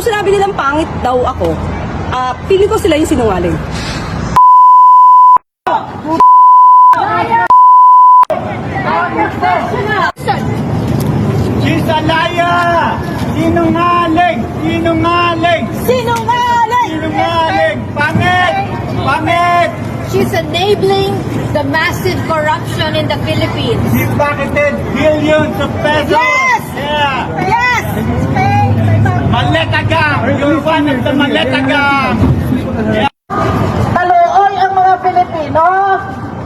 nung sinabi nilang pangit daw ako, feeling ko sila yung sinungaling. She's a liar! Sinungaling! Sinungaling! Sinungaling! Sinungaling! Pangit! Pangit! She's enabling the massive corruption in the Philippines. She pocketed billions of pesos! Yes! Yeah! Yes! Maleta gang! You're one of the Maleta gang! Taluoy ang mga Pilipino.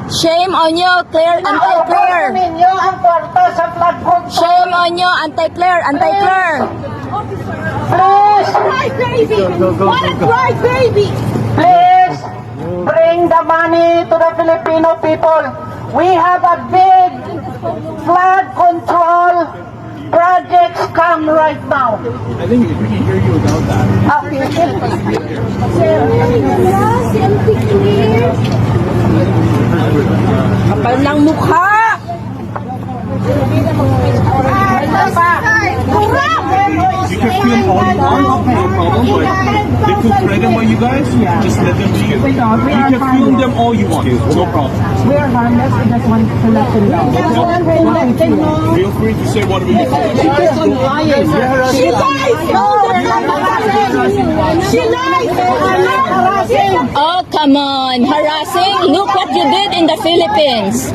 Shame on you, Claire, anti-Claire. Ninyo ang kwarta sa flood control. Shame on you, anti-Claire, anti-Claire. Please, Cry baby! What a cry baby! please, bring the money to the Filipino people. We have a big flood control projects come right now. I think we can hear you without that. Kapal ng mukha! You can film all you want, no problem, but they put credit on you guys, just let them see it. You can film them all you want, no problem. We are harmless. We just want to let them know. Feel free to say whatever you want. She lies! She lies! Oh, come on. Harassing? Look what you did in the Philippines.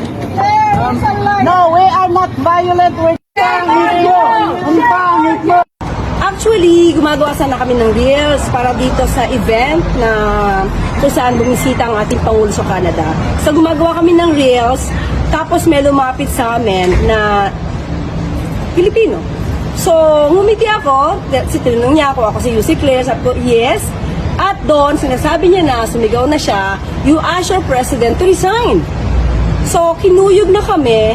No, we are not violent. We're Actually, gumagawa sana kami ng reels para dito sa event na kung saan bumisita ang ating Pangulo sa Canada. So gumagawa kami ng reels, tapos may lumapit sa amin na Pilipino. So ngumiti ako, tinanong niya ako si Yussi Claire, sabi ko, yes. At doon, sinasabi niya na, sumigaw na siya, you ask your president to resign. So kinuyog na kami.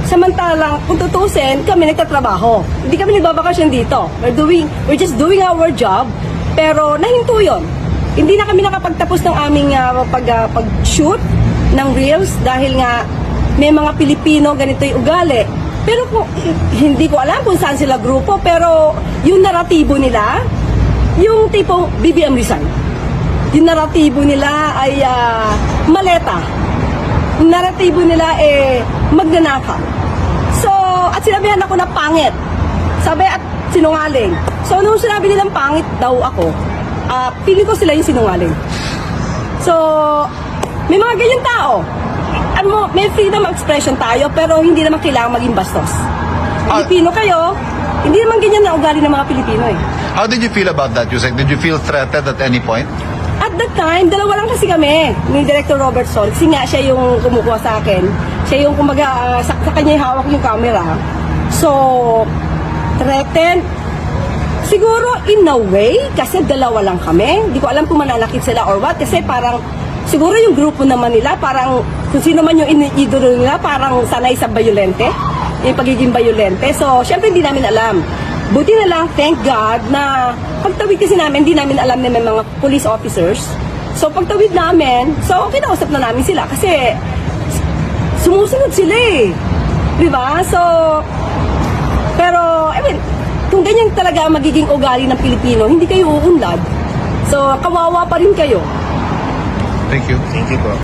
Samantalang, kung tutusin, kami nagtatrabaho. Hindi kami nagbabakasyon dito. We're just doing our job, pero nahinto yun. Hindi na kami nakapagtapos ng aming pag-shoot ng reels dahil nga may mga Pilipino ganito yung ugali. Pero hindi ko alam kung saan sila grupo, pero yung naratibo nila, yung tipong BBM resign. Yung naratibo nila ay maleta. Yung naratibo nila magnanakaw. So, at sinabihan ako na pangit. Sabi at sinungaling. So, nung sinabi nilang pangit daw ako, feeling ko sila yung sinungaling. So, may mga ganyan tao. May freedom of expression tayo, pero hindi naman kailangan maging bastos. Pilipino kayo, hindi naman ganyan na ugali ng mga Pilipino eh. How did you feel about that, Yusek? Did you feel threatened at any point? At that time, dalawa lang kasi kami ni Director Robert Sol. Kasi nga siya yung kumukuha sa akin. Siya yung kumaga, sa kanya hawak yung camera. So, threatened. Siguro in a way, kasi dalawa lang kami. Hindi ko alam kung mananakit sila or what. Kasi parang, siguro yung grupo naman nila, parang kung sino man yung idolo nila, parang sanay sa bayolente. Yung pagiging bayolente. So, syempre hindi namin alam. Buti na lang, thank God, na pagtawid kasi namin, hindi namin alam na may mga police officers. So, pagtawid namin, so, kinausap na namin sila kasi sumusunod sila eh. Diba? So, pero, kung ganyan talaga ang magiging ugali ng Pilipino, hindi kayo uunlad. So, kawawa pa rin kayo. Thank you. Thank you, bro.